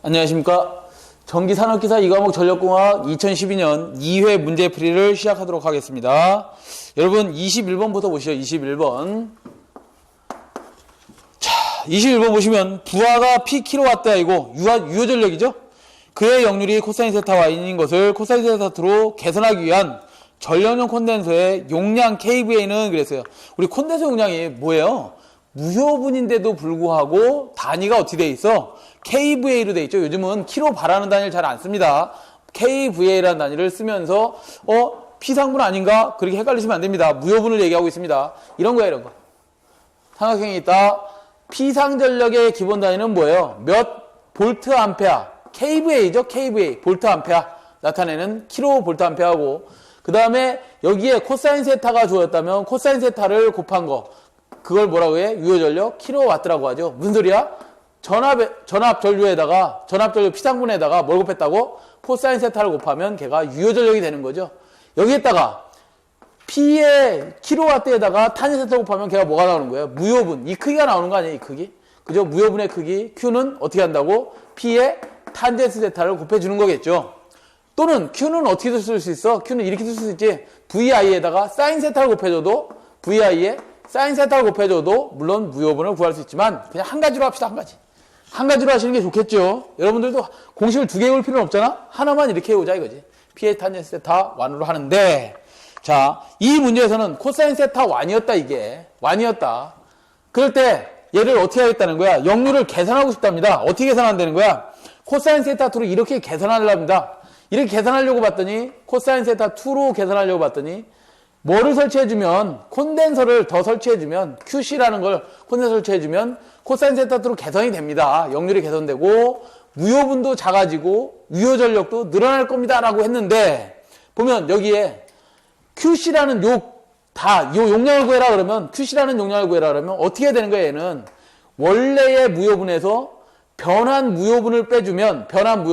안녕하십니까. 전기산업기사 2과목 전력공학 2012년 2회 문제풀이를 시작하도록 하겠습니다. 여러분 21번부터 보시죠. 21번. 자, 21번 보시면 부하가 PkW이고 유효전력이죠. 그의 역률이 코사인 세타 Y인 것을 코사인 세타 2로 개선하기 위한 전력용 콘덴서의 용량 kVA는 그랬어요. 우리 콘덴서 용량이 뭐예요? 무효분인데도 불구하고 단위가 어떻게 돼 있어? kVA로 돼 있죠. 요즘은 킬로바라는 단위를 잘 안 씁니다. kVA라는 단위를 쓰면서 P상분 아닌가? 그렇게 헷갈리시면 안 됩니다. 무효분을 얘기하고 있습니다. 이런 거야, 이런 거. 삼각형이 있다. P상전력의 기본 단위는 뭐예요? 몇 볼트 암페어? kVA죠. kVA. 볼트 암페어. 나타내는 킬로 볼트 암페어하고 그 다음에 여기에 코사인 세타가 주어졌다면 코사인 세타를 곱한 거. 그걸 뭐라고 해? 유효전력 킬로와트라고 하죠. 무슨 소리야? 전압전류에다가 전압전류 P상분에다가 뭘 곱했다고? 코사인 세타를 곱하면 걔가 유효전력이 되는 거죠. 여기에다가 P의 킬로와트에다가 탄젠 세타 곱하면 걔가 뭐가 나오는 거예요? 무효분. 이 크기가 나오는 거 아니에요? 이 크기. 그죠? 무효분의 크기. Q는 어떻게 한다고? P의 탄젠스 세타를 곱해주는 거겠죠. 또는 Q는 어떻게 쓸 수 있어? Q는 이렇게 쓸 수 있지. VI에다가 사인 세타를 곱해줘도 VI에 사인 세타를 곱해줘도 물론 무효분을 구할 수 있지만 그냥 한 가지로 합시다. 한 가지로 하시는 게 좋겠죠. 여러분들도 공식을 두 개 외울 필요는 없잖아. 하나만 이렇게 해오자 이거지. P의 탄젠스 세타 1으로 하는데 자, 이 문제에서는 코사인 세타 1이었다 이게. 1이었다. 그럴 때 얘를 어떻게 하겠다는 거야? 역률을 계산하고 싶답니다. 어떻게 계산한다는 거야? 코사인 세타 2로 이렇게 계산하려고 합니다. 이렇게 계산하려고 봤더니 코사인 세타 2로 계산하려고 봤더니 뭐를 설치해주면 콘덴서를 더 설치해주면 QC라는 걸 콘덴서 설치해주면 코사인 세타 2로 개선이 됩니다. 역률이 개선되고 무효분도 작아지고 유효전력도 늘어날 겁니다 라고 했는데 보면 여기에 QC라는 요 용량을 구해라 그러면 QC라는 용량을 구해라 그러면 어떻게 되는 거예요? 얘는 원래의 무효분에서 변환 무효분을 빼주면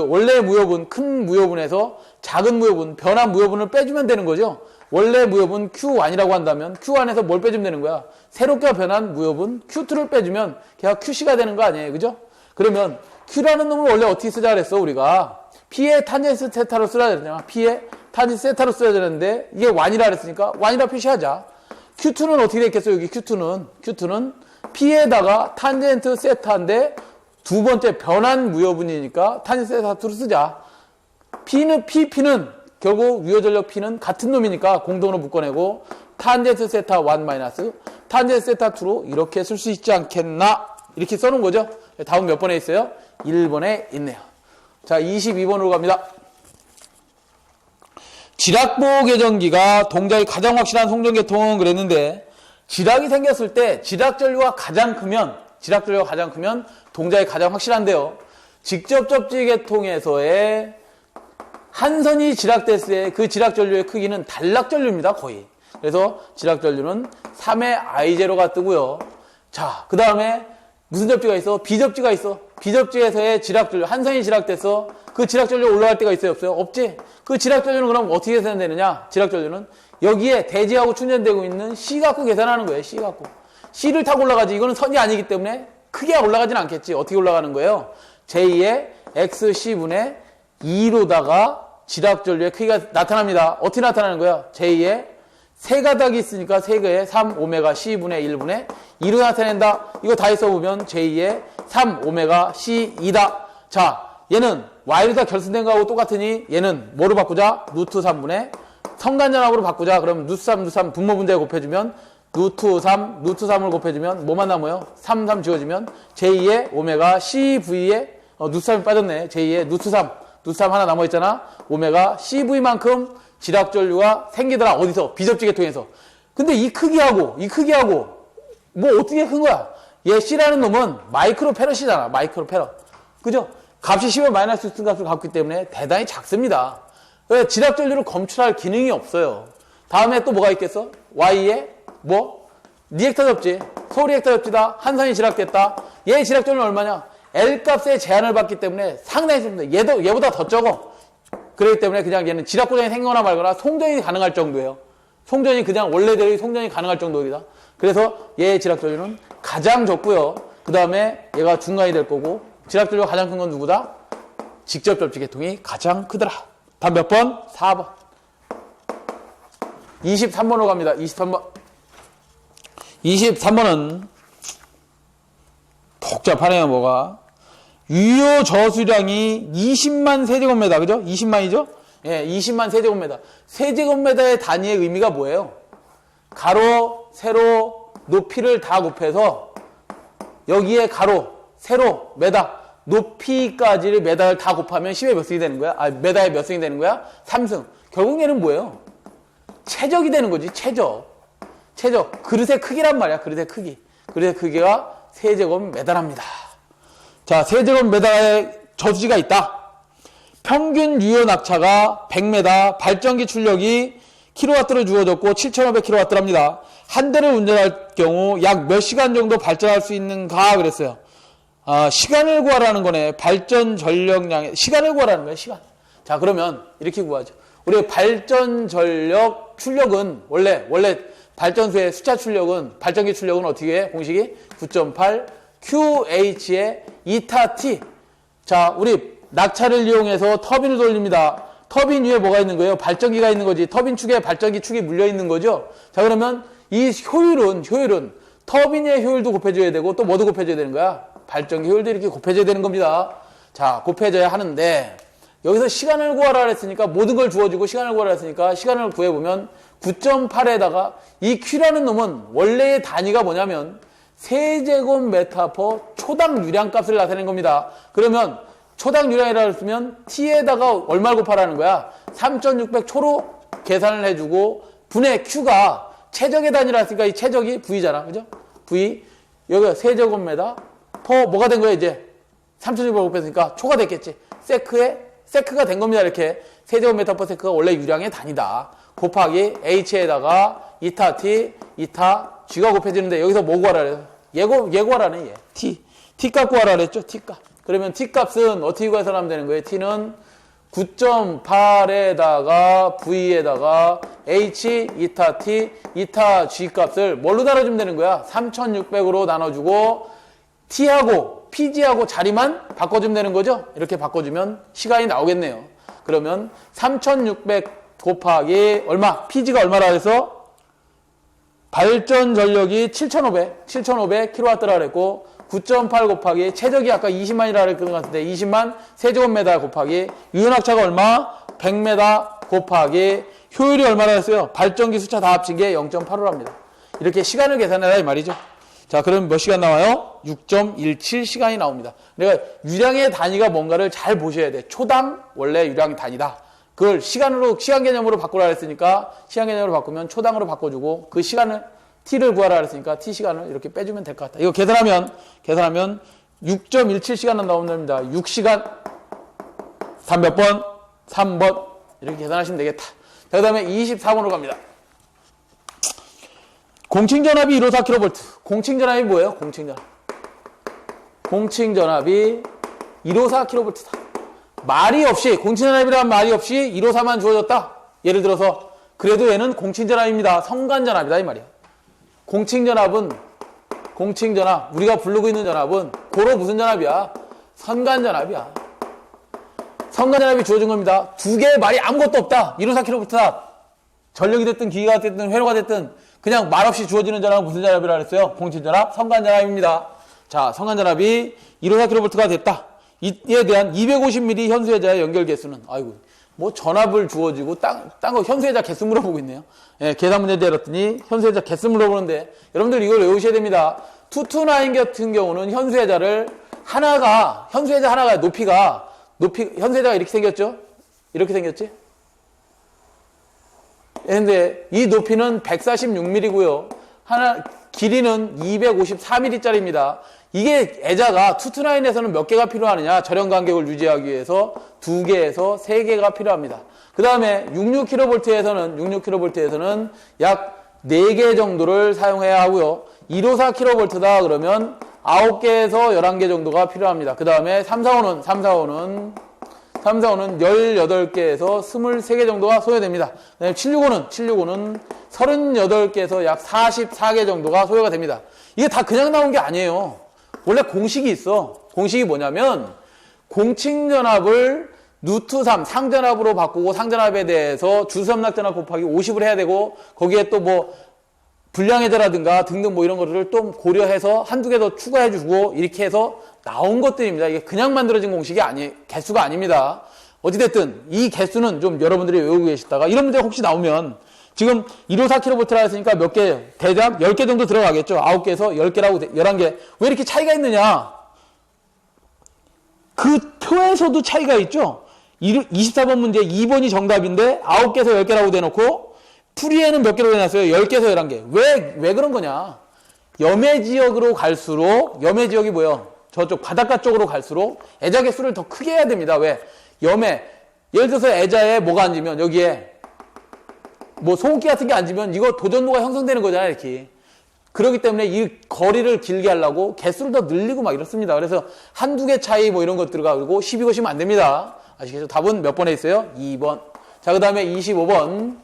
원래의 무효분 큰 무효분에서 작은 무효분 변환 무효분을 빼주면 되는 거죠. 원래 무효분 Q1이라고 한다면 Q1에서 뭘 빼주면 되는 거야? 새롭게 변한 무효분 Q2를 빼주면 걔가 QC가 되는 거 아니에요? 그죠? 그러면 Q라는 놈을 원래 어떻게 쓰자 그랬어? 우리가 P의 탄젠스 세타로 써야 되잖아. P의 탄젠스 세타로 써야 되는데 이게 1이라 그랬으니까 1이라 표시하자. Q2는 어떻게 됐겠어? 여기 Q2는 P에다가 탄젠트 세타인데 두 번째 변환 무효분이니까 탄젠스 세타 2로 쓰자. P는 결국 유효전력 P는 같은 놈이니까 공동으로 묶어내고 탄젠스 세타 1 마이너스 탄젠스 세타 2로 이렇게 쓸 수 있지 않겠나? 이렇게 써놓은 거죠. 다음 몇 번에 있어요? 1번에 있네요. 자, 22번으로 갑니다. 지락보호 계전기가 동작이 가장 확실한 송전계통은 그랬는데 지락이 생겼을 때 지락전류가 가장 크면 동작이 가장 확실한데요. 직접 접지 계통에서의 한 선이 지락됐을 때 그 지락전류의 크기는 단락전류입니다. 거의. 그래서 지락전류는 3의 I0가 뜨고요. 자, 그 다음에 무슨 접지가 있어? 비접지가 있어. 비접지에서의 지락전류, 한 선이 지락돼서 그 지락전류 올라갈 때가 있어요? 없어요? 없지? 그 지락전류는 그럼 어떻게 계산되느냐? 지락전류는 여기에 대지하고 충전되고 있는 C 갖고 계산하는 거예요. C 갖고. C를 타고 올라가지. 이거는 선이 아니기 때문에 크게 올라가진 않겠지. 어떻게 올라가는 거예요? j2의 XC분의 2로다가 지락전류의 크기가 나타납니다. 어떻게 나타나는 거야? j2의 세 가닥이 있으니까 세 개의 3오메가 C분의 1분의 2로 나타낸다. 이거 다 써보면 j2의 3오메가 C2다. 자, 얘는 Y로 다 결승된 거하고 똑같으니 얘는 뭐로 바꾸자? 루트 3분의 성간전압으로 바꾸자. 그럼 루트 3 분모 분자에 곱해주면 루트 3을 곱해주면 뭐만 남아요? 3 지워지면 j2의 오메가 CV에 루트 3이 빠졌네. j2의 루트 3 하나 남아있잖아. 오메가 CV만큼 지락전류가 생기더라. 어디서? 비접지 계통에서. 근데 이 크기하고 뭐 어떻게 큰 거야? 얘 C라는 놈은 마이크로 페럿이잖아. 마이크로 페럿. 그죠? 값이 10의 마이너스 6 값을 갖기 때문에 대단히 작습니다. 그래서 지락전류를 검출할 기능이 없어요. 다음에 또 뭐가 있겠어? Y에 리액터 접지. 소리액터 접지다. 한 선이 지락됐다. 얘 지락전류는 얼마냐? L 값의 제한을 받기 때문에 상당히 셉니다. 얘보다 더 적어. 그렇기 때문에 그냥 얘는 지락고정이 생거나 말거나 송전이 가능할 정도예요. 송전이 그냥 원래대로 송전이 가능할 정도이다. 그래서 얘의 지락전류는 가장 적고요. 그 다음에 얘가 중간이 될 거고 지락전류가 가장 큰 건 누구다? 직접 접지 계통이 가장 크더라. 다음 몇 번? 4번. 23번으로 갑니다. 23번. 23번은 복잡하네요, 뭐가. 유효 저수량이 20만 세제곱미터, 그죠? 20만이죠? 예, 20만 세제곱미터. 세제곱미터의 단위의 의미가 뭐예요? 가로, 세로, 높이를 다 곱해서 여기에 가로, 세로, 메다, 높이까지를 메다를 다 곱하면 10의 몇 승이 되는 거야? 메다의 몇 승이 되는 거야? 3승. 결국 얘는 뭐예요? 최적이 되는 거지, 최적. 최적. 그릇의 크기란 말이야, 그릇의 크기. 그릇의 크기가 세제곱미터랍니다. 자, 세제곱미터의 저수지가 있다. 평균 유효 낙차가 100m, 발전기 출력이 킬로와트로 주어졌고 7,500kW랍니다. 한 대를 운전할 경우 약 몇 시간 정도 발전할 수 있는가 그랬어요. 시간을 구하라는 거네. 발전 전력량의 시간을 구하라는 거예요. 시간. 자, 그러면 이렇게 구하죠. 우리 발전 전력 출력은 원래 발전소의 숫자 출력은 발전기 출력은 어떻게 해? 공식이 9.8 QH의 2타 T. 자, 우리 낙차를 이용해서 터빈을 돌립니다. 터빈 위에 뭐가 있는 거예요? 발전기가 있는 거지. 터빈 축에 발전기 축이 물려 있는 거죠. 자, 그러면 이 효율은 터빈의 효율도 곱해줘야 되고 또 뭐도 곱해줘야 되는 거야? 발전기 효율도 이렇게 곱해줘야 되는 겁니다. 자, 곱해줘야 하는데 여기서 시간을 구하라 했으니까 모든 걸 주어주고 시간을 구하라 했으니까 시간을 구해보면 9.8에다가 이 Q라는 놈은 원래의 단위가 뭐냐면 세제곱미터 초당 유량값을 나타내는 겁니다. 그러면 초당 유량이라고 했으면 T에다가 얼마를 곱하라는 거야? 3600초로 계산을 해주고 분의 Q가 최적의 단위라 했으니까 이 최적이 V잖아. 그죠? V. 여기가 세제곱미터 뭐가 된 거야 이제? 3600 곱했으니까 초가 됐겠지. 세크가 된 겁니다. 이렇게 세제곱미터 퍼 세크가 원래 유량의 단위다. 곱하기 H에다가 2타 T, 2타 G가 곱해지는데 여기서 뭐 구하라 그래요? 얘 구하라네, 얘. T값 구하라 그랬죠? T값. 그러면 T값은 어떻게 구해서 하면 되는 거예요? T는 9.8에다가 V에다가 H, 2타 T, 2타 G 값을 뭘로 나눠주면 되는 거야? 3600으로 나눠주고 T하고 PG하고 자리만 바꿔주면 되는 거죠? 이렇게 바꿔주면 시간이 나오겠네요. 그러면 3600 곱하기 얼마? PG가 얼마라 해서 발전 전력이 7,500kW라 그랬고 9.8 곱하기 최적이 아까 20만이라 그랬던 것 같은데 20만 세제곱미터 곱하기 유효낙차가 얼마? 100m 곱하기 효율이 얼마나 했어요? 발전기 숫자 다 합친 게 0.85랍니다. 이렇게 시간을 계산해라 이 말이죠. 자, 그럼 몇 시간 나와요? 6.17시간이 나옵니다. 그러니까 유량의 단위가 뭔가를 잘 보셔야 돼. 초당 원래 유량 단위다. 그걸 시간 개념으로 바꾸라 했으니까 시간 개념으로 바꾸면 초당으로 바꿔주고 그 시간을 T를 구하라 했으니까 T 시간을 이렇게 빼주면 될 것 같다. 이거 계산하면 6.17시간 나옵니다. 6시간 3몇 번? 3번. 이렇게 계산하시면 되겠다. 그 다음에 24번으로 갑니다. 공칭전압이 154kV. 공칭전압이 뭐예요? 공칭전압이 154kV다. 말이 없이, 공칭전압이라는 말이 없이 154만 주어졌다. 예를 들어서, 그래도 얘는 공칭전압입니다. 성간전압이다. 이 말이야. 공칭전압, 우리가 부르고 있는 전압은, 고로 무슨 전압이야? 선간전압이야. 선간전압이 주어진 겁니다. 두 개의 말이 아무것도 없다. 154kV다. 전력이 됐든, 기계가 됐든, 회로가 됐든, 그냥 말없이 주어지는 전압은 무슨 전압이라고 했어요? 공칭전압, 성간전압입니다. 자, 성간전압이 154kV가 됐다. 이에 대한 250mm 현수회자의 연결 개수는, 아이고, 뭐 전압을 주어지고 딴 거 현수회자 개수 물어보고 있네요. 예, 계산 문제 내렸더니 현수회자 개수 물어보는데, 여러분들 이걸 외우셔야 됩니다. 229 같은 경우는 현수회자 하나가 높이가, 현수회자가 이렇게 생겼죠? 이렇게 생겼지? 근데 이 높이는 146mm고요. 길이는 254mm짜리입니다. 이게 애자가 229에서는 몇 개가 필요하느냐? 절연 간격을 유지하기 위해서 2개에서 3개가 필요합니다. 그 다음에 66kV에서는 약 4개 정도를 사용해야 하고요. 154kV다 그러면 9개에서 11개 정도가 필요합니다. 그 다음에 345는 18개에서 23개 정도가 소요됩니다. 그 다음에 765는 38개에서 약 44개 정도가 소요가 됩니다. 이게 다 그냥 나온 게 아니에요. 원래 공식이 있어. 공식이 뭐냐면 공칭전압을 루트 3 상전압으로 바꾸고 상전압에 대해서 주수압락전압 곱하기 50을 해야 되고 거기에 또 뭐 불량해제라든가 등등 뭐 이런 것들을 또 고려해서 한두 개 더 추가해 주고 이렇게 해서 나온 것들입니다. 이게 그냥 만들어진 공식이 개수가 아닙니다. 어찌됐든 이 개수는 좀 여러분들이 외우고 계시다가 이런 문제가 혹시 나오면 지금 154kV라 했으니까 몇 개, 대략 10개 정도 들어가겠죠. 9개에서 10개라고 11개. 왜 이렇게 차이가 있느냐? 그 표에서도 차이가 있죠. 24번 문제 2번이 정답인데 9개에서 10개라고 대놓고 풀이에는 몇 개로 해놨어요? 10개에서 11개. 왜 그런 거냐? 염해지역으로 갈수록, 염해지역이 뭐예요? 저쪽 바닷가 쪽으로 갈수록 애자 개수를 더 크게 해야 됩니다. 왜? 염해. 예를 들어서 애자에 뭐가 앉으면 여기에 뭐 소금기 같은 게 앉으면 이거 도전도가 형성되는 거잖아요. 이렇게. 그렇기 때문에 이 거리를 길게 하려고 개수를 더 늘리고 막 이렇습니다. 그래서 한두 개 차이 뭐 이런 것 들어가고 시비 거시면 안 됩니다. 아시겠죠? 답은 몇 번에 있어요? 2번. 자, 그 다음에 25번.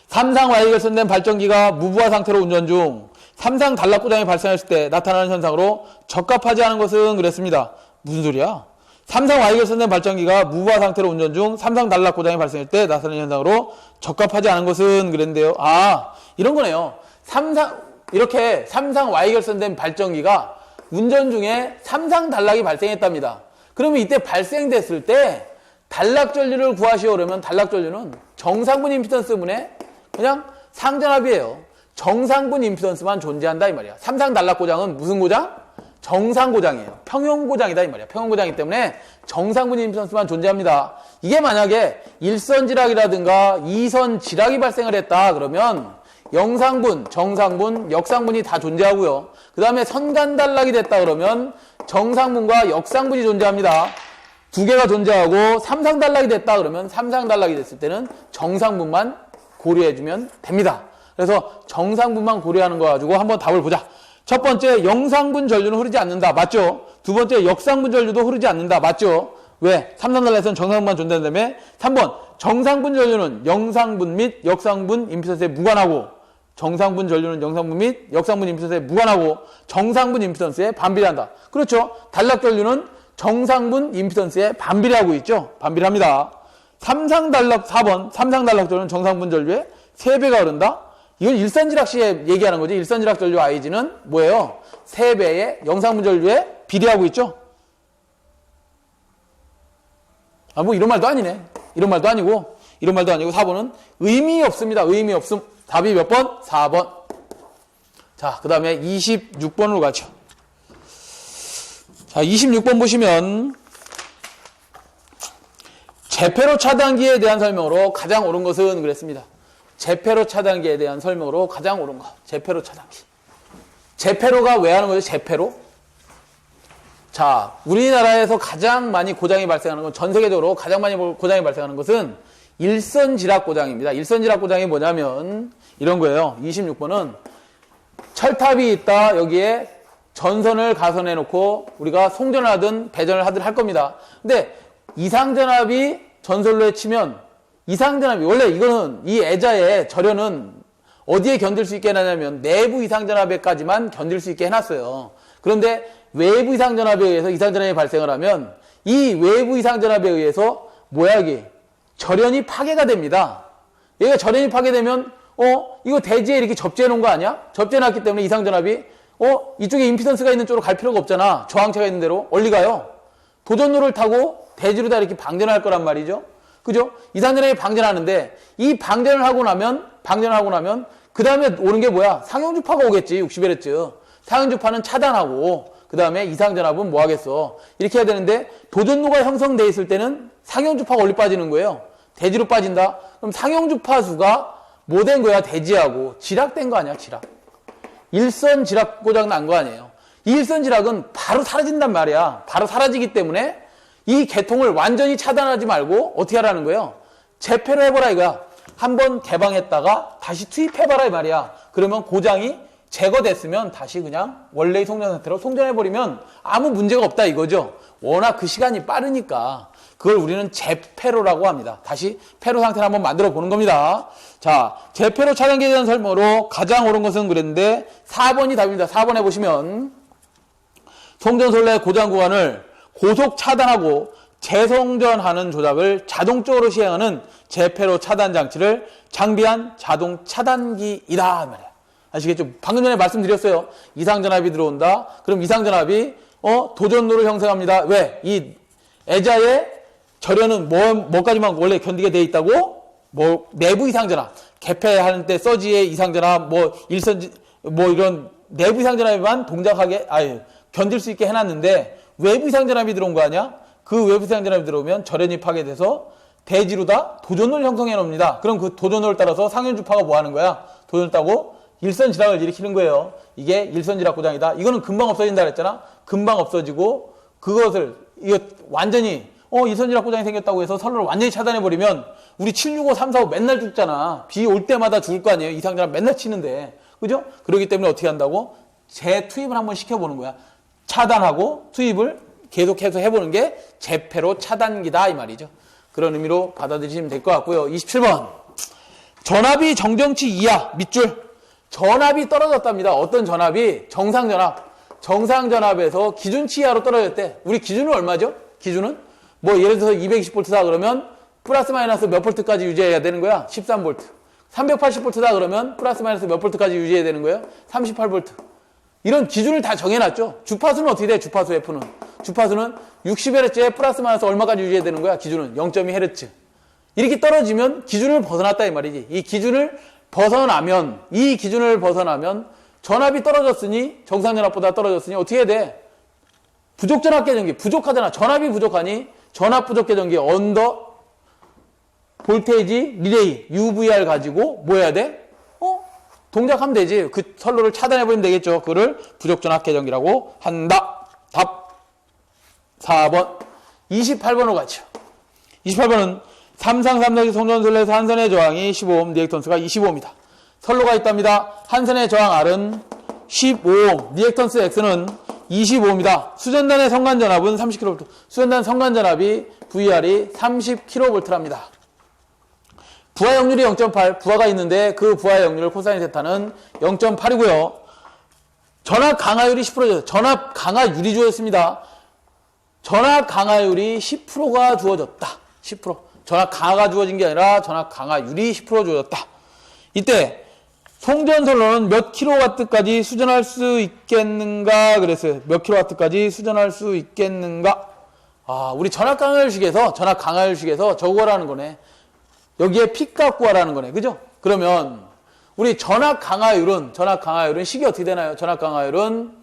삼상 Y 결선된 발전기가 무부하 상태로 운전 중 삼상 단락고장이 발생했을 때 나타나는 현상으로 적합하지 않은 것은 그랬습니다. 무슨 소리야? 삼상 Y 결선된 발전기가 무부하 상태로 운전 중 삼상 단락고장이 발생할 때 나타나는 현상으로 적합하지 않은 것은 그랬는데요. 아, 이런 거네요. 이렇게 삼상 Y 결선된 발전기가 운전 중에 삼상 단락이 발생했답니다. 그러면 이때 발생됐을 때 단락 전류를 구하시오 그러면 단락 전류는 정상분 임피던스분의 그냥 상전압이에요. 정상분 임피던스만 존재한다 이 말이야. 삼상 단락 고장은 무슨 고장? 정상 고장이에요. 평형 고장이다 이 말이야. 평형 고장이기 때문에 정상분 임피던스만 존재합니다. 이게 만약에 일선 지락이라든가 이선 지락이 발생을 했다 그러면 영상분, 정상분, 역상분이 다 존재하고요. 그 다음에 선간 단락이 됐다 그러면 정상분과 역상분이 존재합니다. 두 개가 존재하고 삼상 단락이 됐다 그러면 삼상 단락이 됐을 때는 정상분만 고려해주면 됩니다. 그래서 정상분만 고려하는 거 가지고 한번 답을 보자. 첫 번째, 영상분 전류는 흐르지 않는다. 맞죠? 두 번째, 역상분 전류도 흐르지 않는다. 맞죠? 왜? 삼상 단락에서는 정상분만 존재한다며? 3번, 정상분 전류는 영상분 및 역상분 임피던스에 무관하고 정상분 전류는 영상분 및 역상분 임피던스에 무관하고 정상분 임피던스에 반비례한다. 그렇죠? 단락 전류는 정상분 임피던스에 반비례하고 있죠? 반비례합니다. 4번, 삼상단락 전류는 정상분 전류의 3배가 흐른다? 이건 일선지락 시에 얘기하는 거죠. 일선지락 전류 IG는 뭐예요? 3배의 영상분 전류에 비례하고 있죠? 아, 뭐 이런 말도 아니네. 이런 말도 아니고 4번은 의미 없습니다. 의미 없음. 답이 몇 번? 4번. 자, 그 다음에 26번으로 가죠. 자, 26번 보시면 제페로 차단기에 대한 설명으로 가장 옳은 것은 그랬습니다. 제페로 차단기에 대한 설명으로 가장 옳은 것. 제페로 차단기. 제페로가 왜 하는 거죠? 제페로? 자, 우리나라에서 가장 많이 고장이 발생하는 건, 전 세계적으로 가장 많이 고장이 발생하는 것은 일선지락 고장입니다. 일선지락 고장이 뭐냐면 이런 거예요. 26번은 철탑이 있다. 여기에 전선을 가선해 놓고 우리가 송전을 하든 배전을 하든 할 겁니다. 근데 이상전압이 전선로에 치면 이상전압이 원래 이거는 이 애자의 절연은 어디에 견딜 수 있게 해놨냐면 내부 이상전압에까지만 견딜 수 있게 해놨어요. 그런데 외부 이상전압에 의해서 이상전압이 발생을 하면 이 외부 이상전압에 의해서 뭐야 이게 절연이 파괴가 됩니다. 얘가 절연이 파괴되면 이거 대지에 이렇게 접지해 놓은 거 아니야? 접지해 놨기 때문에 이상전압이 이쪽에 임피던스가 있는 쪽으로 갈 필요가 없잖아. 저항체가 있는 대로 어디 가요? 도전로를 타고 대지로 다 이렇게 방전할 거란 말이죠. 그죠? 이상전압이 방전하는데 이 방전을 하고 나면 그 다음에 오는 게 뭐야? 상형주파가 오겠지. 60Hz. 상형주파는 차단하고 그 다음에 이상전압은 뭐 하겠어? 이렇게 해야 되는데 도전로가 형성돼 있을 때는 상형주파가 어디 빠지는 거예요? 대지로 빠진다? 그럼 상형주파 수가 뭐 된 거야? 대지하고 지락된 거 아니야? 지락. 일선 지락 고장 난 거 아니에요? 이 일선 지락은 바로 사라진단 말이야. 바로 사라지기 때문에 이 개통을 완전히 차단하지 말고 어떻게 하라는 거예요? 재패로 해보라 이거야. 한번 개방했다가 다시 투입해봐라 이 말이야. 그러면 고장이 제거됐으면 다시 그냥 원래의 송전 상태로 송전해버리면 아무 문제가 없다 이거죠. 워낙 그 시간이 빠르니까 그걸 우리는 재패로라고 합니다. 다시 패로 상태를 한번 만들어 보는 겁니다. 자, 재패로 차단기에 대한 설명으로 가장 옳은 것은 그랬는데 4번이 답입니다. 4번 해보시면 송전솔레 고장 구간을 고속 차단하고 재송전하는 조작을 자동적으로 시행하는 재폐로 차단 장치를 장비한 자동 차단기이다 말이야. 아시겠죠? 방금 전에 말씀드렸어요. 이상전압이 들어온다. 그럼 이상전압이 도전로를 형성합니다. 왜? 이 애자의 절연은 뭐까지만 원래 견디게 돼 있다고? 내부 이상전압. 개폐하는 때 서지의 이상전압, 일선지, 이런 내부 이상전압에만 견딜 수 있게 해놨는데 외부 이상전압이 들어온 거 아니야? 그 외부 이상전압이 들어오면 절연이 파괴돼서 대지로다 도전호를 형성해 놓습니다. 그럼 그 도전호를 따라서 상현주파가 뭐 하는 거야? 도전을 따고 일선지락을 일으키는 거예요. 이게 일선지락 고장이다. 이거는 금방 없어진다 그랬잖아. 금방 없어지고 이거 완전히 일선지락 고장이 생겼다고 해서 선로를 완전히 차단해버리면 우리 765, 345 맨날 죽잖아. 비 올 때마다 죽을 거 아니에요. 이상전압 맨날 치는데. 그죠? 그렇기 때문에 어떻게 한다고? 재투입을 한번 시켜보는 거야. 차단하고 투입을 계속해서 해보는 게 재폐로 차단기다 이 말이죠. 그런 의미로 받아들이시면 될 것 같고요. 27번. 전압이 정정치 이하 밑줄. 전압이 떨어졌답니다. 어떤 전압이? 정상전압. 정상전압에서 기준치 이하로 떨어졌대. 우리 기준은 얼마죠? 기준은? 예를 들어서 220V다 그러면 플러스 마이너스 몇 볼트까지 유지해야 되는 거야? 13V. 380V다 그러면 플러스 마이너스 몇 볼트까지 유지해야 되는 거예요? 38V. 이런 기준을 다 정해놨죠. 주파수는 어떻게 돼? 주파수 F는. 주파수는 60Hz에 플러스 마이너스 얼마까지 유지해야 되는 거야? 기준은 0.2Hz. 이렇게 떨어지면 기준을 벗어났다 이 말이지. 이 기준을 벗어나면 전압이 떨어졌으니 정상전압보다 떨어졌으니 어떻게 해야 돼? 부족전압 계전기 부족하잖아. 전압이 부족하니 전압 부족 계전기 언더 볼테이지 리레이 UVR 가지고 뭐 해야 돼? 동작하면 되지. 그 선로를 차단해버리면 되겠죠. 그거를 부족전압 계전기라고 한다. 답 4번. 28번으로 가죠. 28번은 삼상 3단지 송전선로에서 한선의 저항이 15옴, 리액턴스가 25옴이다. 선로가 있답니다. 한선의 저항 R은 15옴, 리액턴스 X는 25옴이다. 수전단의 성간전압은 30kV. 수전단 성간전압이 VR이 30kV랍니다. 부하 역률이 0.8, 부하가 있는데 그 부하 역률 코사인 세타는 0.8이고요. 전압 강하율이 10%죠. 전압 강하율이 주어졌습니다. 전압 강하율이 10%가 주어졌다. 10%. 전압 강하가 주어진 게 아니라 전압 강하율이 10% 주어졌다. 이때 송전선로는 몇 킬로와트까지 수전할 수 있겠는가 그랬어요. 몇 킬로와트까지 수전할 수 있겠는가? 우리 전압 강하율식에서 저거라는 거네. 여기에 핏값 구하라는 거네. 그죠? 그러면 우리 전압 강하율은 식이 어떻게 되나요? 전압 강하율은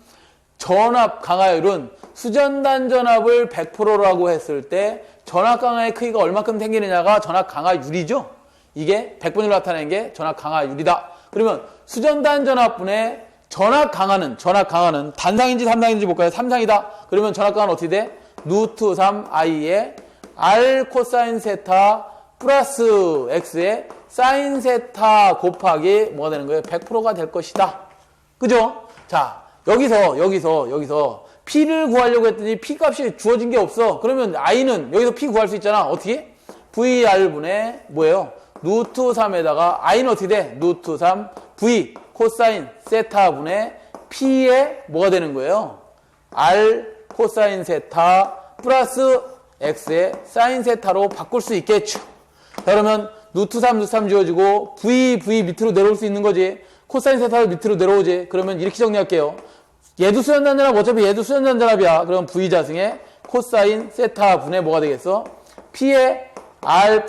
수전단 전압을 100%라고 했을 때 전압 강하의 크기가 얼마큼 생기느냐가 전압 강하율이죠. 이게 100분율로 나타내는 게 전압 강하율이다. 그러면 수전단 전압분의 전압 강하는 단상인지 삼상인지 볼까요? 삼상이다. 그러면 전압 강하는 어떻게 돼? 루트 3 i의 r 코사인 세타 플러스 x의 사인 세타 곱하기 뭐가 되는 거예요? 100%가 될 것이다. 그죠? 자, 여기서 P를 구하려고 했더니 P 값이 주어진 게 없어. 그러면 I는 여기서 P 구할 수 있잖아. 어떻게? VR분의 뭐예요? 루트 3에다가 I는 어떻게 돼? 루트 3 V 코사인 세타분의 P에 뭐가 되는 거예요? R 코사인 세타 플러스 X의 사인 세타로 바꿀 수 있겠죠. 자, 그러면 루트 3 지워지고 V 밑으로 내려올 수 있는 거지. 코사인 세타도 밑으로 내려오지. 그러면 이렇게 정리할게요. 얘도 수전단 전압, 어차피 얘도 수전단 전압이야. 그럼 V 자승의 코사인 세타 분의 뭐가 되겠어? P의 R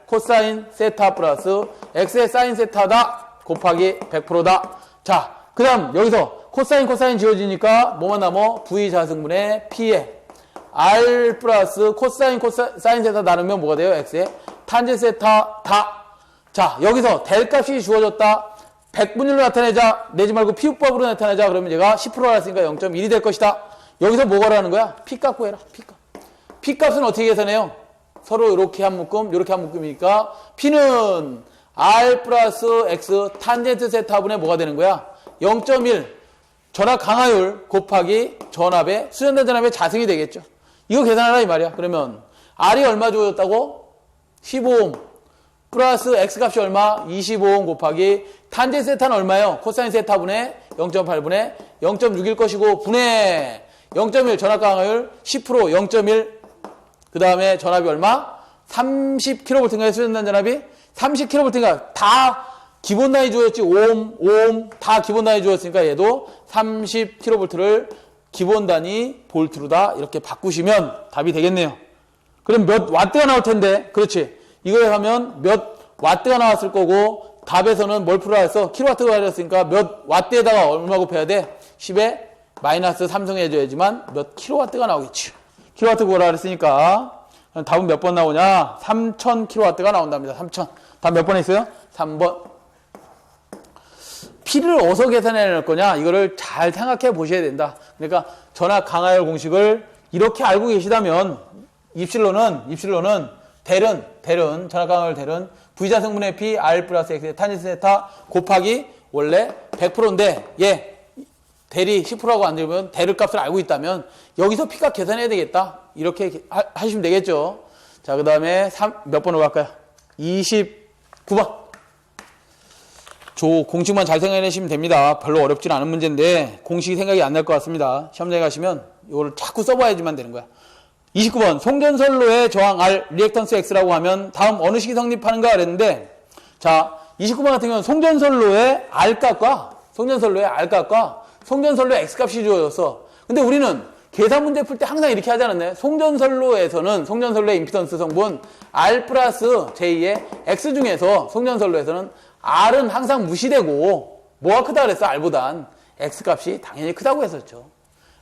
코사인 세타 플러스 X의 사인 세타다 곱하기 100%다. 자, 그 다음 여기서 코사인 지워지니까 뭐만 남어? V 자승분의 P의 R 플러스 코사인 세타 나누면 뭐가 돼요? X의 탄젠 세타 다. 자, 여기서 델 값이 주어졌다. 100분율로 나타내자. 내지 말고 피우법으로 나타내자. 그러면 얘가 10%라 했으니까 0.1이 될 것이다. 여기서 뭐가 라는 거야? P값 구해라. P값은 어떻게 계산해요? 서로 이렇게 한 묶음이니까 P는 R 플러스 X 탄젠트 세타분의 뭐가 되는 거야? 0.1 전압 강하율 곱하기 전압의 수전단 전압의 자승이 되겠죠. 이거 계산하라 이 말이야. 그러면 R이 얼마 주어졌다고? 15옴 플러스 X값이 얼마? 25옴 곱하기 탄젠트 세타는 얼마예요? 코사인 세타분의 0.8분의 0.6일 것이고 분의 0.1 전압 강화율 10% 0.1 그 다음에 전압이 얼마? 30kV인가요? 수전단 전압이? 30kV인가? 다 기본 단위 주어졌지. 오hm 다 기본 단위 주어졌으니까 얘도 30kV를 기본 단위 볼트로 다 이렇게 바꾸시면 답이 되겠네요. 그럼 몇 와트가 나올 텐데, 그렇지. 이거에 하면 몇 와트가 나왔을 거고, 답에서는 뭘 풀어야 했어? 킬로와트가 나왔으니까 몇 와트에다가 얼마 곱해야 돼? 10에 마이너스 3승 해줘야지만 몇 킬로와트가 나오겠지. 킬로와트 구하라 그랬으니까, 답은 몇 번 나오냐? 3000킬로와트가 나온답니다. 3000. 답 몇 번 했어요? 3번. P를 어디서 계산해낼 거냐? 이거를 잘 생각해 보셔야 된다. 그러니까 전압 강화율 공식을 이렇게 알고 계시다면 입실로는 델은 전압 강화율 델은 V자 성분의 P R 플러스 X의 탄젠트 세타 곱하기 원래 100%인데 얘 델이 10%라고 안 들면 델 값을 알고 있다면 여기서 P값 계산해야 되겠다. 이렇게 하시면 되겠죠. 자, 그 다음에 몇 번으로 갈까요? 29번. 공식만 잘 생각해내시면 됩니다. 별로 어렵진 않은 문제인데 공식이 생각이 안 날 것 같습니다. 시험장에 가시면 이거를 자꾸 써봐야지만 되는 거야. 29번 송전선로의 저항 R, 리액턴스 X라고 하면 다음 어느 식이 성립하는가 그랬는데, 자 29번 같은 경우는 송전선로의 R값과 송전선로의 X값이 주어졌어. 근데 우리는 계산 문제 풀 때 항상 이렇게 하지 않았나요? 송전선로의 임피던스 성분 R 플러스 J의 X 중에서 송전선로에서는 R은 항상 무시되고 뭐가 크다 그랬어? R보단 X값이 당연히 크다고 했었죠.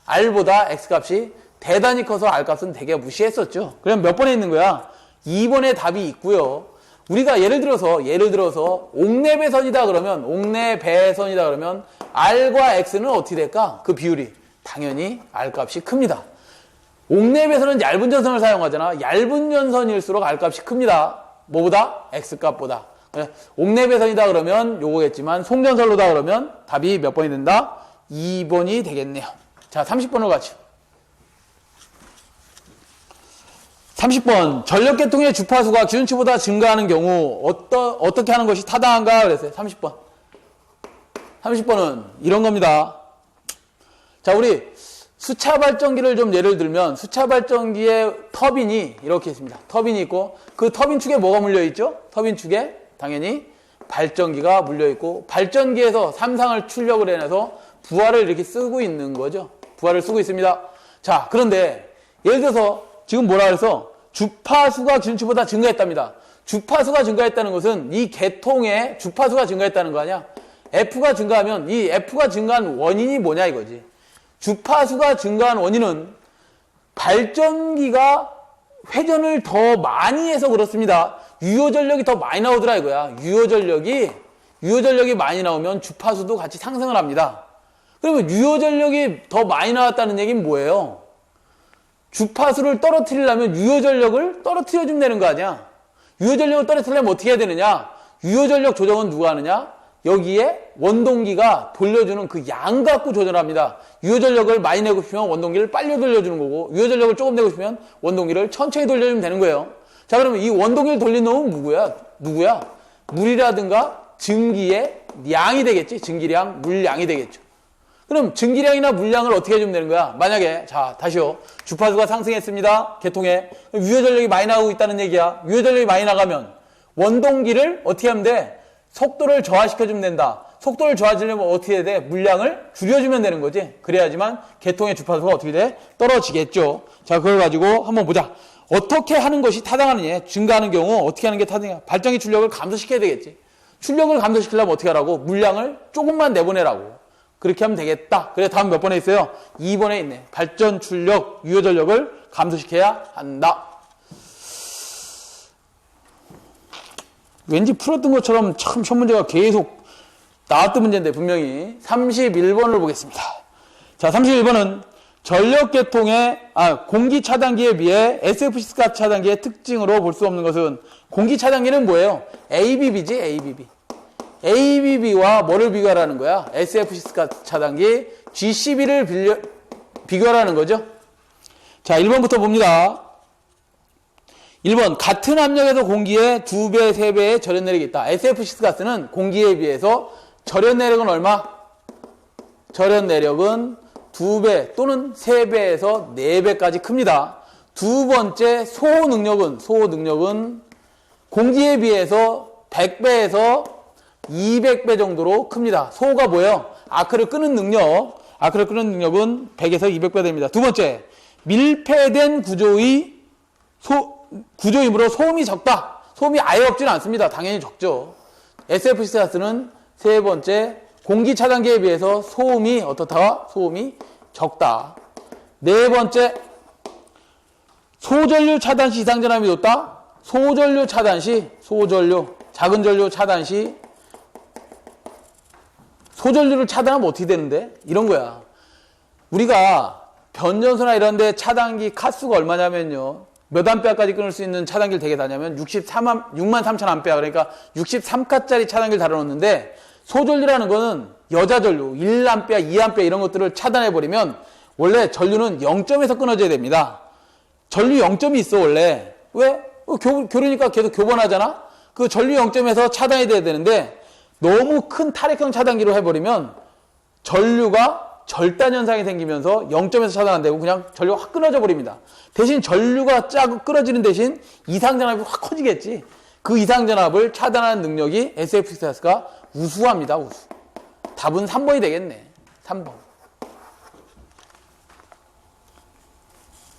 R보다 X값이 대단히 커서 R값은 되게 무시했었죠. 그럼 몇 번에 있는 거야? 2번에 답이 있고요. 우리가 예를 들어서 옥내배선이다 그러면 R과 X는 어떻게 될까? 그 비율이 당연히 R값이 큽니다. 옥내배선은 얇은 전선을 사용하잖아. 얇은 전선일수록 R값이 큽니다. 뭐보다? X값보다. 옥내배선이다 그러면 요거겠지만 송전선로다 그러면 답이 몇 번이 된다? 2번이 되겠네요. 자, 30번으로 가죠. 30번 전력계통의 주파수가 기준치보다 증가하는 경우 어떻게 하는 것이 타당한가 그랬어요. 30번은 이런 겁니다. 자, 우리 수차발전기를 좀 예를 들면 수차발전기의 터빈이 이렇게 있습니다. 터빈이 있고 그 터빈 축에 뭐가 물려있죠? 터빈 축에 당연히 발전기가 물려있고 발전기에서 삼상을 출력을 해내서 부하를 이렇게 쓰고 있는 거죠. 부하를 쓰고 있습니다. 자, 그런데 예를 들어서 지금 뭐라 그래서 주파수가 기준치보다 증가했답니다. 주파수가 증가했다는 것은 이 계통의 주파수가 증가했다는 거 아니야? F가 증가하면 이 F가 증가한 원인이 뭐냐 이거지. 주파수가 증가한 원인은 발전기가 회전을 더 많이 해서 그렇습니다. 유효전력이 더 많이 나오더라 이거야. 유효전력이 많이 나오면 주파수도 같이 상승을 합니다. 그러면 유효전력이 더 많이 나왔다는 얘기는 뭐예요? 주파수를 떨어뜨리려면 유효전력을 떨어뜨려주면 되는 거 아니야? 유효전력을 떨어뜨리려면 어떻게 해야 되느냐? 유효전력 조정은 누가 하느냐? 여기에 원동기가 돌려주는 그 양 갖고 조절합니다. 유효전력을 많이 내고 싶으면 원동기를 빨리 돌려주는 거고, 유효전력을 조금 내고 싶으면 원동기를 천천히 돌려주면 되는 거예요. 자, 그러면 이 원동기를 돌리는 놈은 누구야? 물이라든가 증기의 양이 되겠지. 증기량, 물량이 되겠죠. 그럼 증기량이나 물량을 어떻게 해주면 되는 거야? 만약에, 자, 다시요. 주파수가 상승했습니다. 계통에. 유효전력이 많이 나오고 있다는 얘기야. 유효전력이 많이 나가면 원동기를 어떻게 하면 돼? 속도를 저하시켜주면 된다. 속도를 저하시려면 어떻게 해야 돼? 물량을 줄여주면 되는 거지. 그래야지만 계통의 주파수가 어떻게 돼? 떨어지겠죠. 자, 그걸 가지고 한번 보자. 어떻게 하는 것이 타당하느냐? 증가하는 경우 어떻게 하는 게 타당해? 발전기 출력을 감소시켜야 되겠지. 출력을 감소시키려면 어떻게 하라고? 물량을 조금만 내보내라고. 그렇게 하면 되겠다. 그래, 다음 몇 번에 있어요? 2번에 있네. 발전 출력, 유효전력을 감소시켜야 한다. 왠지 풀었던 것처럼 참 시험 문제가 계속 나왔던 문제인데 분명히 31번을 보겠습니다. 자, 31번은 전력계통의 공기 차단기에 비해 SFC 스카 차단기의 특징으로 볼 수 없는 것은, 공기 차단기는 뭐예요? ABB지, ABB. ABB와 뭐를 비교하라는 거야? SFC 스카 차단기 G12를 비교하라는 거죠. 자, 1번부터 봅니다. 1번, 같은 압력에서 공기의 2배, 3배의 절연 내력이 있다. SFC 가스는 공기에 비해서 절연 내력은 얼마? 절연 내력은 2배 또는 3배에서 4배까지 큽니다. 두 번째, 소호 능력은 공기에 비해서 100배에서 200배 정도로 큽니다. 소호가 뭐예요? 아크를 끄는 능력은 100에서 200배 됩니다. 두 번째, 밀폐된 구조이므로 소음이 적다. 소음이 아예 없지는 않습니다. 당연히 적죠. SFC사스는 세 번째, 공기 차단기에 비해서 소음이 어떻다? 소음이 적다. 네 번째, 소전류 차단 시 이상 전압이 높다. 소전류 차단 시, 작은 전류 차단 시, 소전류를 차단하면 어떻게 되는데? 이런 거야. 우리가 변전소나 이런 데 차단기 카수가 얼마냐면요. 몇 암페어까지 끊을 수 있는 차단기를 되게 다냐면 63,000 암페어, 그러니까 63카짜리 차단기를 달아놓는데, 소전류라는 거는 여자 전류 1암페어, 2암페어 이런 것들을 차단해버리면 원래 전류는 0점에서 끊어져야 됩니다. 전류 0점이 있어 원래. 왜? 교류니까 계속 교번하잖아. 그 전류 0점에서 차단이 돼야 되는데 너무 큰 탈핵형 차단기로 해버리면 전류가 절단 현상이 생기면서 0점에서 차단 안 되고 그냥 전류가 확 끊어져 버립니다. 대신 전류가 끊어지는 대신 이상전압이 확 커지겠지. 그 이상전압을 차단하는 능력이 SFC사스가 우수합니다. 우수. 답은 3번이 되겠네. 3번.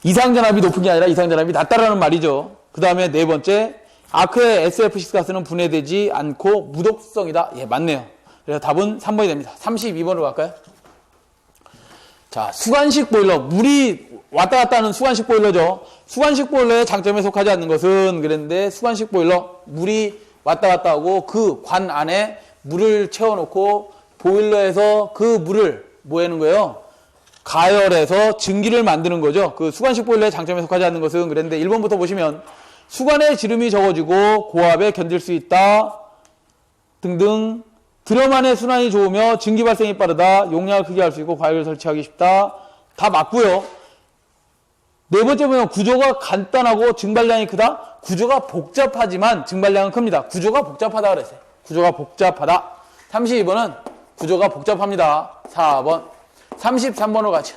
이상전압이 높은 게 아니라 이상전압이 낮다라는 말이죠. 그 다음에 네 번째, 아크의 SFC사스는 분해되지 않고 무독성이다. 예, 맞네요. 그래서 답은 3번이 됩니다. 32번으로 갈까요? 자, 수관식 보일러. 물이 왔다 갔다 하는 수관식 보일러죠. 수관식 보일러의 장점에 속하지 않는 것은 그랬는데, 수관식 보일러, 물이 왔다 갔다 하고 그 관 안에 물을 채워놓고 보일러에서 그 물을 뭐 하는 거예요? 가열해서 증기를 만드는 거죠. 그 수관식 보일러의 장점에 속하지 않는 것은 그랬는데 1번부터 보시면 수관의 지름이 적어지고 고압에 견딜 수 있다 등등, 드럼 안의 순환이 좋으며 증기 발생이 빠르다, 용량을 크게 할 수 있고 과열을 설치하기 쉽다. 다 맞고요. 네 번째 보면 구조가 간단하고 증발량이 크다. 구조가 복잡하지만 증발량은 큽니다. 구조가 복잡하다 그랬어요. 구조가 복잡하다. 32번은 구조가 복잡합니다. 4번. 33번으로 가죠.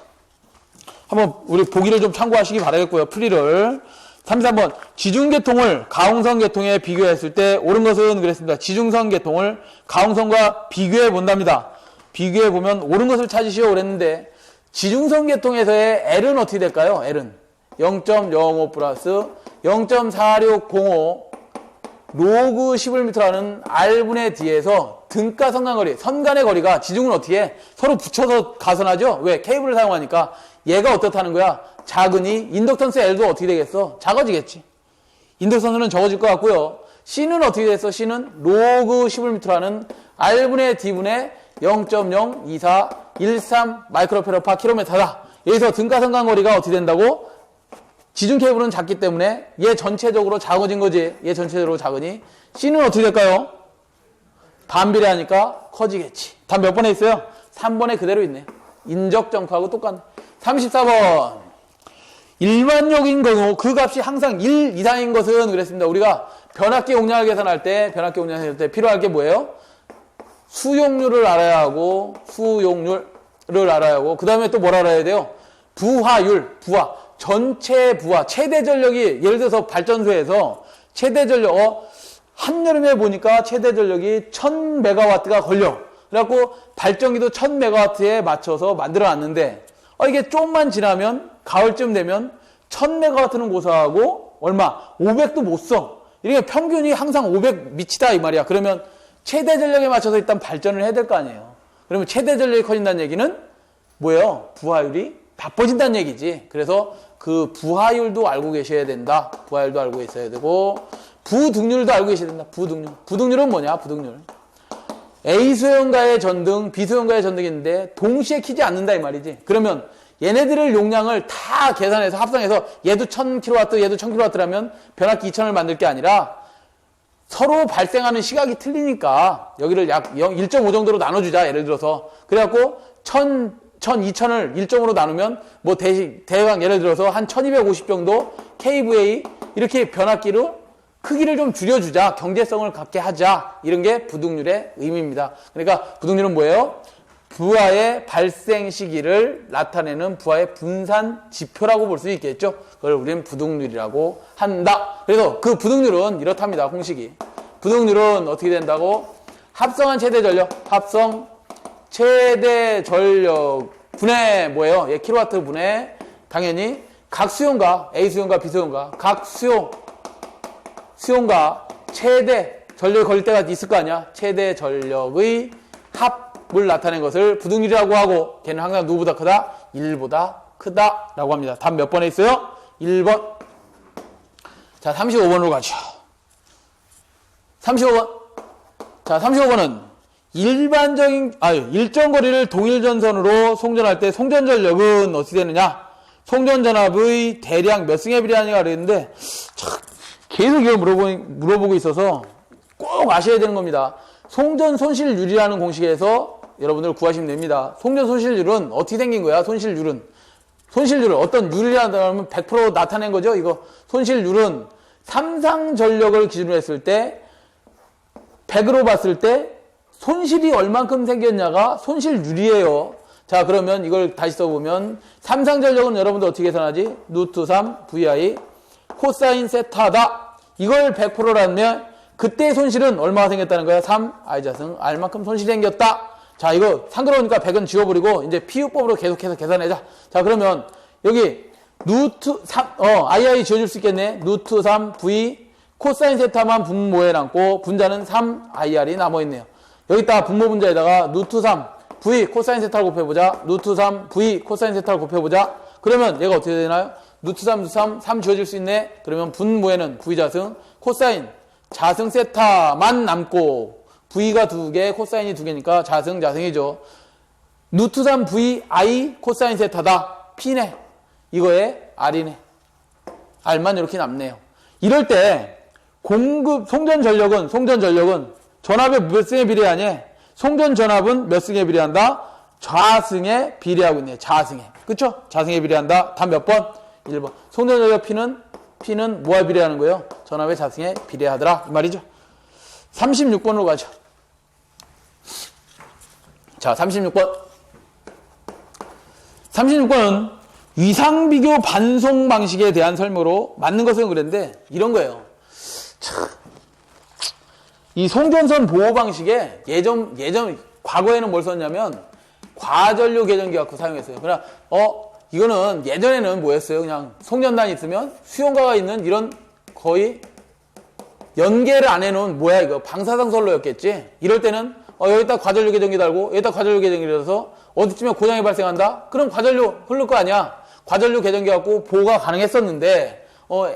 한번 우리 보기를 좀 참고하시기 바라겠고요. 풀이를. 33번. 지중계통을 가홍선 계통에 비교했을 때 옳은 것은 그랬습니다. 지중선 계통을 가홍선과 비교해 본답니다. 비교해 보면 옳은 것을 찾으시오 그랬는데, 지중선 계통에서의 L은 어떻게 될까요? L은 0.05 플러스 0.4605 로그 11m라는 R분의 D에서 등가 선간거리, 선간의 거리가, 지중은 어떻게 해? 서로 붙여서 가선하죠? 왜? 케이블을 사용하니까. 얘가 어떻다는 거야? 작으니 인덕턴스 L도 어떻게 되겠어? 작아지겠지. 인덕턴스는 적어질 것 같고요. C는 어떻게 됐어? C는 로그 11m라는 R분의 D분의 0.02413 마이크로페러 파 킬로미터다. 여기서 등가 선간 거리가 어떻게 된다고? 지중 케이블은 작기 때문에 얘 전체적으로 작아진 거지. 얘 전체적으로 작으니 C는 어떻게 될까요? 반비례하니까 커지겠지. 답 몇 번에 있어요? 3번에 그대로 있네요. 인적정크하고 똑같네. 34번. 일반적인 경우 그 값이 항상 1 이상인 것은 그랬습니다. 우리가 변압기 용량을 계산할 때 필요할 게 뭐예요? 수용률을 알아야 하고, 그 다음에 또 뭘 알아야 돼요? 부하율, 전체 부하, 최대 전력이, 예를 들어서 발전소에서 최대 전력, 한여름에 보니까 최대 전력이 1000메가와트가 걸려. 그래갖고 발전기도 1000메가와트에 맞춰서 만들어 놨는데, 이게 좀만 지나면, 가을쯤 되면 1000메가와트는 고사하고, 얼마? 500도 못 써. 이게 평균이 항상 500 미치다, 이 말이야. 그러면 최대 전력에 맞춰서 일단 발전을 해야 될 거 아니에요. 그러면 최대 전력이 커진다는 얘기는 뭐예요? 부하율이 나빠진다는 얘기지. 그래서 그 부하율도 알고 계셔야 된다. 부하율도 알고 있어야 되고, 부등률도 알고 계셔야 된다. 부등률은 뭐냐? 부등률. A소형과의 전등, B소형과의 전등이 있는데 동시에 키지 않는다 이 말이지. 그러면 얘네들을 용량을 다 계산해서 합성해서 얘도 1000kW, 얘도 1000kW라면 변압기 2000을 만들 게 아니라 서로 발생하는 시각이 틀리니까 여기를 약 1.5 정도로 나눠주자. 예를 들어서. 그래갖고 1000, 2000을 1.5로 나누면 뭐 대강 예를 들어서 한 1250 정도 kVA 이렇게 변압기로 크기를 좀 줄여주자. 경제성을 갖게 하자. 이런 게 부등률의 의미입니다. 그러니까 부등률은 뭐예요? 부하의 발생 시기를 나타내는 부하의 분산 지표라고 볼 수 있겠죠. 그걸 우리는 부등률이라고 한다. 그래서 그 부등률은 이렇답니다. 공식이. 부등률은 어떻게 된다고? 합성한 최대 전력, 합성 최대 전력 분의 뭐예요? 예, 킬로와트 분의 당연히 각 수용과 A 수용과 B 수용과 각 수용과 최대 전력이 걸릴 때가 있을 거 아니야? 최대 전력의 합을 나타낸 것을 부등률이라고 하고 걔는 항상 누구보다 크다? 1보다 크다 라고 합니다. 답 몇 번에 있어요? 1번. 자, 35번으로 가죠. 35번. 자, 35번은 일정 거리를 동일 전선으로 송전할 때 송전 전력은 어떻게 되느냐? 송전 전압의 대량 몇 승에 비례하느냐가 그랬는데 계속 이걸 물어보고 있어서 꼭 아셔야 되는 겁니다. 송전 손실률이라는 공식에서 여러분들 구하시면 됩니다. 송전 손실률은 어떻게 생긴 거야? 손실률을 어떤 율이라면 100% 나타낸 거죠. 이거 손실률은 삼상 전력을 기준으로 했을 때 100으로 봤을 때 손실이 얼만큼 생겼냐가 손실률이에요. 자, 그러면 이걸 다시 써보면 삼상 전력은 여러분들 어떻게 계산하지? 루트 3 VI 코사인 세타다. 이걸 100%라면 그때 손실은 얼마가 생겼다는 거야? 3 I자승 R만큼 손실이 생겼다. 자, 이거 상그러우니까 100은 지워버리고 이제 PU법으로 계속해서 계산해자. 자, 그러면 여기 루트 3 II 지워줄 수 있겠네. 루트 3 V 코사인 세타만 분모에 남고 분자는 3 IR이 남아있네요. 여기다가 분모 분자에다가 루트 3 V 코사인 세타를 곱해보자. 루트 3 V 코사인 세타를 곱해보자. 그러면 얘가 어떻게 되나요? 루트 3 3 지워질 수 있네. 그러면 분모에는 V자승 코사인 자승 세타만 남고 V가 2개 코사인이 2개니까 자승이죠. 루트 3 V I 코사인 세타다. P네. 이거에 R이네. R만 이렇게 남네요. 이럴 때 송전 전력은 전압의 몇 승에 비례하냐? 송전 전압은 몇 승에 비례한다? 좌승에 비례하고 있네. 좌승에. 그쵸? 좌승에 비례한다. 답 몇 번? 1번. 송전 전력 P는 뭐와 비례하는 거예요? 전압의 좌승에 비례하더라. 이 말이죠. 36번으로 가죠. 자, 36번. 36번은 위상비교 반송 방식에 대한 설명으로 맞는 것은 그랬는데 이런 거예요. 이 송전선 보호 방식에 예전 과거에는 뭘 썼냐면 과전류 계전기 갖고 사용했어요. 그러나 이거는 예전에는 뭐였어요? 그냥 송전단이 있으면 수용가가 있는 이런 거의 연계를 안 해놓은 뭐야 이거 방사성선로였겠지. 이럴 때는 여기다 과전류 계전기 달고 여기다 과전류 계전기 달아서 어디쯤에 고장이 발생한다? 그럼 과전류 흐를 거 아니야. 과전류 계전기 갖고 보호가 가능했었는데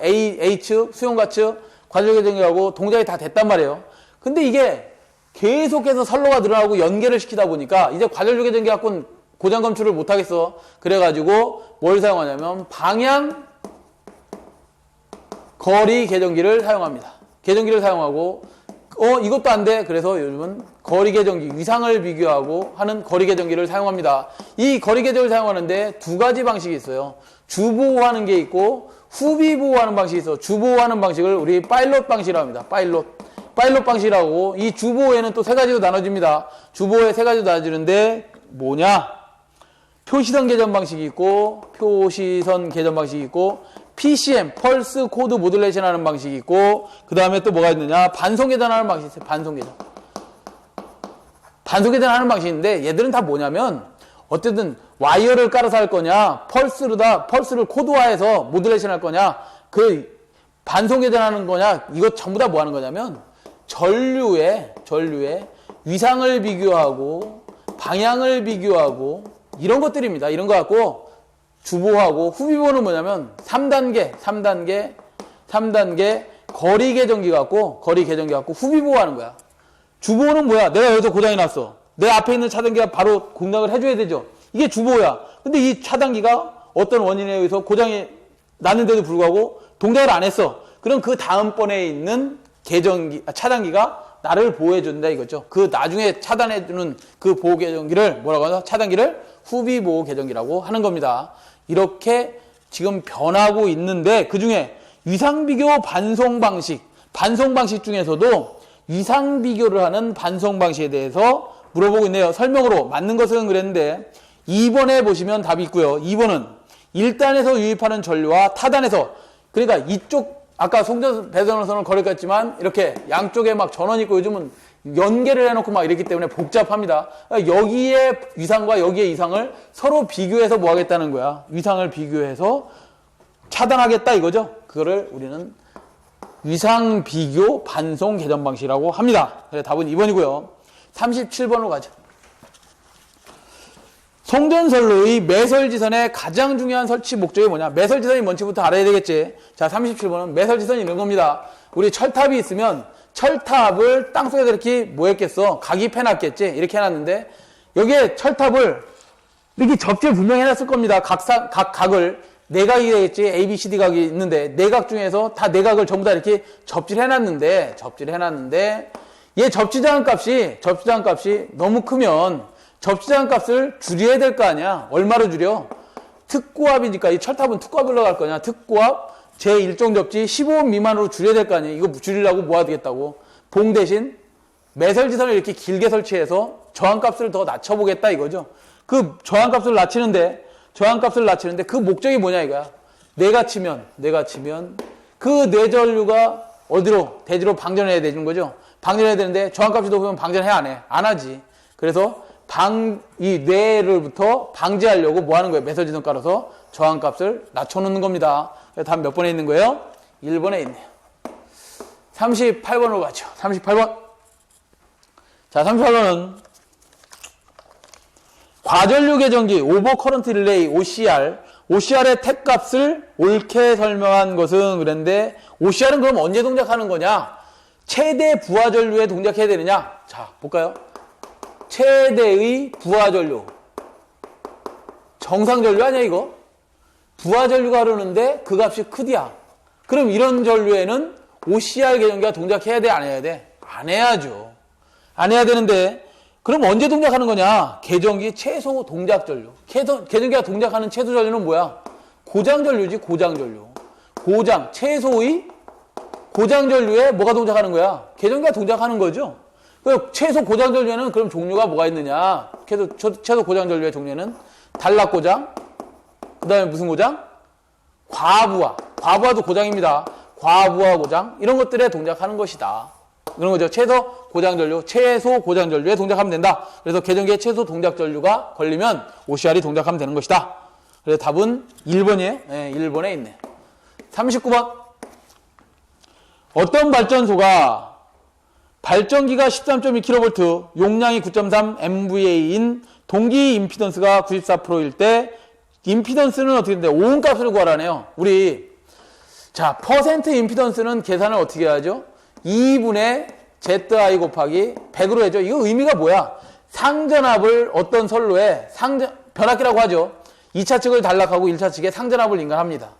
A 측 수용가 측 과전류 계전기하고 동작이 다 됐단 말이에요. 근데 이게 계속해서 선로가 늘어나고 연계를 시키다 보니까 이제 과전류 계전기 갖고는 고장 검출을 못 하겠어. 그래가지고 뭘 사용하냐면 방향 거리 계전기를 사용합니다. 계전기를 사용하고 이것도 안 돼. 그래서 요즘은 거리 계전기 위상을 비교하고 하는 거리 계전기를 사용합니다. 이 거리 계전기를 사용하는데 두 가지 방식이 있어요. 주보호하는 게 있고 후비보호하는 방식이 있어. 주보호하는 방식을 우리 파일럿 방식이라고 합니다. 파일럿 방식이라고. 이 주보호에는 또 세 가지로 나눠집니다. 주보호에 세 가지로 나눠지는데 뭐냐? 표시선 계전 방식이 있고 표시선 계전 방식이 있고 PCM, 펄스 코드 모듈레이션 하는 방식이 있고 그 다음에 또 뭐가 있느냐? 반송 계전하는 방식이 있어요. 반송 계전하는 방식인데 얘들은 다 뭐냐면 어쨌든 와이어를 깔아서 할 거냐 펄스를 코드화해서 모듈레이션 할 거냐 그 반송 계전하는 거냐 이거 전부 다 뭐 하는 거냐면 전류의 위상을 비교하고 방향을 비교하고 이런 것들입니다. 이런 거 갖고 주보하고 후비보는 뭐냐면 3단계 거리 계전기 갖고 후비보하는 거야. 주보는 뭐야? 내가 여기서 고장이 났어. 내 앞에 있는 차단기가 바로 공략을 해줘야 되죠. 이게 주보야. 근데 이 차단기가 어떤 원인에 의해서 고장이 났는데도 불구하고 동작을 안 했어. 그럼 그 다음번에 있는 차단기가 나를 보호해준다 이거죠. 그 나중에 차단해주는 그 보호 계전기를 뭐라고 하나? 차단기를 후비 보호 계전기라고 하는 겁니다. 이렇게 지금 변하고 있는데 그 중에 위상비교 반송 방식 중에서도 위상비교를 하는 반송 방식에 대해서 물어보고 있네요. 설명으로 맞는 것은 그랬는데 2번에 보시면 답이 있고요. 2번은 1단에서 유입하는 전류와 타단에서, 그러니까 이쪽 아까 송전 배선호선을 거래했지만 이렇게 양쪽에 막 전원 있고 요즘은 연계를 해놓고 막 이랬기 때문에 복잡합니다. 여기에 위상과 여기에 이상을 서로 비교해서 뭐 하겠다는 거야. 위상을 비교해서 차단하겠다 이거죠. 그거를 우리는 위상 비교 반송 개전 방식이라고 합니다. 그래서 답은 2번이고요. 37번으로 가죠. 송전선로의 매설지선의 가장 중요한 설치 목적이 뭐냐? 매설지선이 뭔지부터 알아야 되겠지. 자, 37번은 매설지선이 이런 겁니다. 우리 철탑이 있으면 철탑을 땅속에서 이렇게 뭐 했겠어? 각이 패놨겠지? 이렇게 해놨는데 여기에 철탑을 이렇게 접지를 분명히 해놨을 겁니다. 각을 내각이 되겠지. A, B, C, D 각이 있는데 내각 중에서 다 내각을 전부 다 이렇게 접지를 해놨는데 얘 접지장 값이 너무 크면 접지장 값을 줄여야 될 거 아니야. 얼마로 줄여? 특고압이니까 이 철탑은 특고압으로 갈 거냐. 특고압 제1종 접지 15옴 미만으로 줄여야 될 거 아니야. 이거 줄이려고 모아야 되겠다고. 봉 대신 매설지선을 이렇게 길게 설치해서 저항값을 더 낮춰보겠다 이거죠. 그 저항값을 낮추는데 그 목적이 뭐냐 이거야. 내가 치면 그 뇌전류가 어디로? 대지로 방전해야 되는 거죠. 방전해야 되는데 저항값이 높으면 방전해 안 해? 안 하지. 그래서 이 뇌를부터 방지하려고 뭐 하는 거예요? 매설지선 깔아서 저항값을 낮춰놓는 겁니다. 다음 몇 번에 있는 거예요? 1번에 있네요. 38번으로 가죠. 38번. 자, 38번은 과전류 계전기 오버커런트 릴레이 OCR의 탭 값을 옳게 설명한 것은 그랬는데 OCR은 그럼 언제 동작하는 거냐? 최대 부하 전류에 동작해야 되느냐? 자, 볼까요? 최대의 부하 전류. 정상 전류 아니야, 이거? 부하 전류가 흐르는데 그 값이 크디야. 그럼 이런 전류에는 OCR 계전기가 동작해야 돼, 안 해야 돼? 안 해야죠. 안 해야 되는데, 그럼 언제 동작하는 거냐? 계전기 최소 동작 전류. 계전기가 동작하는 최소 전류는 뭐야? 고장 전류지, 고장 전류. 최소의 고장 전류에 뭐가 동작하는 거야? 계전기가 동작하는 거죠. 최소 고장 전류에는 그럼 종류가 뭐가 있느냐? 최소 고장 전류의 종류는 단락 고장, 그 다음에 무슨 고장? 과부하도 고장입니다. 과부하 고장, 이런 것들에 동작하는 것이다. 그런 거죠. 최소 고장 전류에 동작하면 된다. 그래서 계전기에 최소 동작 전류가 걸리면 OCR이 동작하면 되는 것이다. 그래서 답은 1번이에요. 네, 1번에 있네. 39번. 어떤 발전소가 발전기가 13.2kV, 용량이 9.3 MVA인 동기 임피던스가 94%일 때 임피던스는 어떻게 되는데 5옴 값을 구하라네요. 자, 퍼센트 임피던스는 계산을 어떻게 하죠? 2분의 ZI 곱하기 100으로 해죠. 이거 의미가 뭐야? 상전압을 어떤 선로에 변압기라고 하죠. 2차 측을 단락하고 1차 측에 상전압을 인가합니다.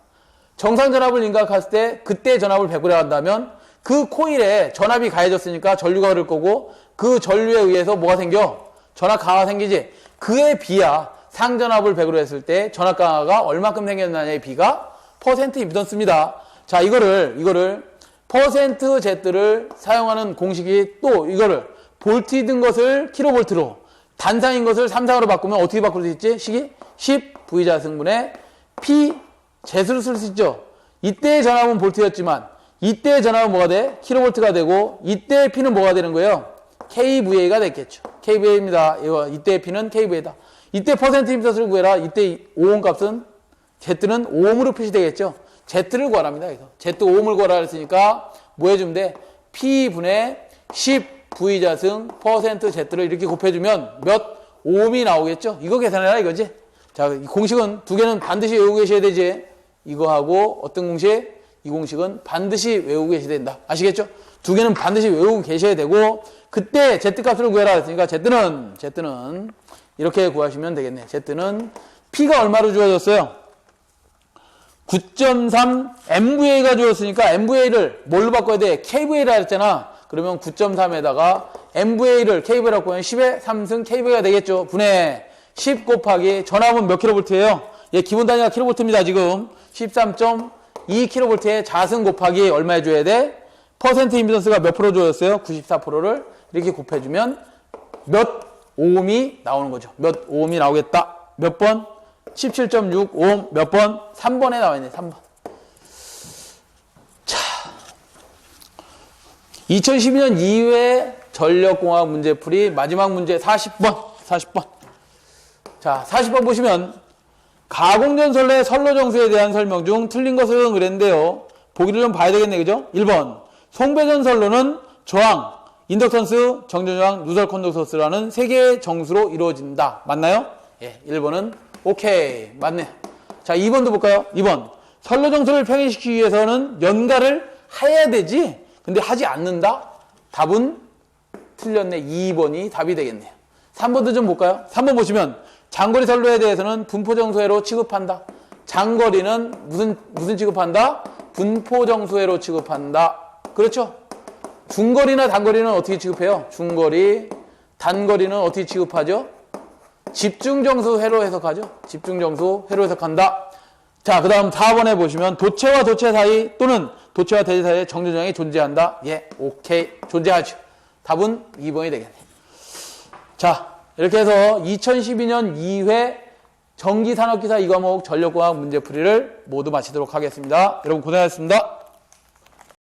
정상전압을 인가했을 때 그때 전압을 100으로 한다면 그 코일에 전압이 가해졌으니까 전류가 흐를 거고 그 전류에 의해서 뭐가 생겨? 전압 강화가 생기지. 그에 비야 상전압을 100으로 했을 때 전압 강화가 얼마큼 생겼느냐의 비가 퍼센트 임피던스입니다. 자, 이거를 퍼센트 Z를 사용하는 공식이 또 이거를 볼트인 것을 킬로볼트로 단상인 것을 3상으로 바꾸면 어떻게 바꿀 수 있지? 식이 10 V자 승분의 P Z를 쓸 수 있죠. 이때의 전압은 볼트였지만 이때의 전압은 뭐가 돼? 킬로볼트가 되고 이때의 P는 뭐가 되는 거예요? KVA가 됐겠죠. KVA입니다. 이때의 P는 KVA다. 이때 퍼센트 임피던스를 구해라. 이때 5옴 값은 Z는 5옴으로 표시되겠죠. Z를 구하랍니다. 그래서 Z 5옴을 구하라 했으니까 뭐 해주면 돼? P분의 10 V자승 퍼센트 Z를 이렇게 곱해주면 몇 5옴이 나오겠죠. 이거 계산해라 이거지. 자, 이 공식은 두 개는 반드시 외우고 계셔야 되지. 이거하고 어떤 공식? 이 공식은 반드시 외우고 계셔야 된다. 아시겠죠? 두 개는 반드시 외우고 계셔야 되고 그때 Z값을 구해라 했으니까 Z는 이렇게 구하시면 되겠네. Z는 P가 얼마로 주어졌어요? 9.3 MVA가 주어졌으니까 MVA를 뭘로 바꿔야 돼? KVA라 했잖아. 그러면 9.3에다가 MVA를 KVA라고 하면 10의 3승 KVA가 되겠죠. 분의 10 곱하기 전압은 몇 킬로볼트예요? 얘 기본 단위가 킬로볼트입니다. 지금 13.2킬로볼트의 자승 곱하기 얼마 해줘야 돼? 퍼센트 임피던스가 몇 프로 주어졌어요? 94%를 이렇게 곱해주면 몇 오음이 나오는 거죠. 몇 오음이 나오겠다. 몇 번? 17.6 오hm 몇 번? 3번에 나와 있네. 3번. 자, 2012년 2회 전력공학 문제풀이 마지막 문제 40번. 40번. 자, 40번 보시면 가공전선례 선로정수에 대한 설명 중 틀린 것은 그랬는데요. 보기를 좀 봐야 되겠네. 그죠? 1번. 송배전선로는 저항, 인덕턴스, 정전저항, 누설 컨덕턴스라는 세 개의 정수로 이루어진다. 맞나요? 예, 1번은 오케이. 맞네. 자, 2번도 볼까요? 2번. 선로정수를 평행시키기 위해서는 연가를 해야 되지. 근데 하지 않는다? 답은 틀렸네. 2번이 답이 되겠네요. 3번도 좀 볼까요? 3번 보시면 장거리 선로에 대해서는 분포정수회로 취급한다. 장거리는 무슨 취급한다? 분포정수회로 취급한다. 그렇죠? 중거리나 단거리는 어떻게 취급해요? 중거리, 단거리는 어떻게 취급하죠? 집중정수회로 해석하죠? 집중정수회로 해석한다. 자, 그 다음 4번에 보시면 도체와 도체 사이 또는 도체와 대체 사이에 정전저항이 존재한다. 예, 오케이. 존재하죠. 답은 2번이 되겠네요. 자, 이렇게 해서 2012년 2회 전기산업기사 2과목 전력공학 문제풀이를 모두 마치도록 하겠습니다. 여러분 고생하셨습니다.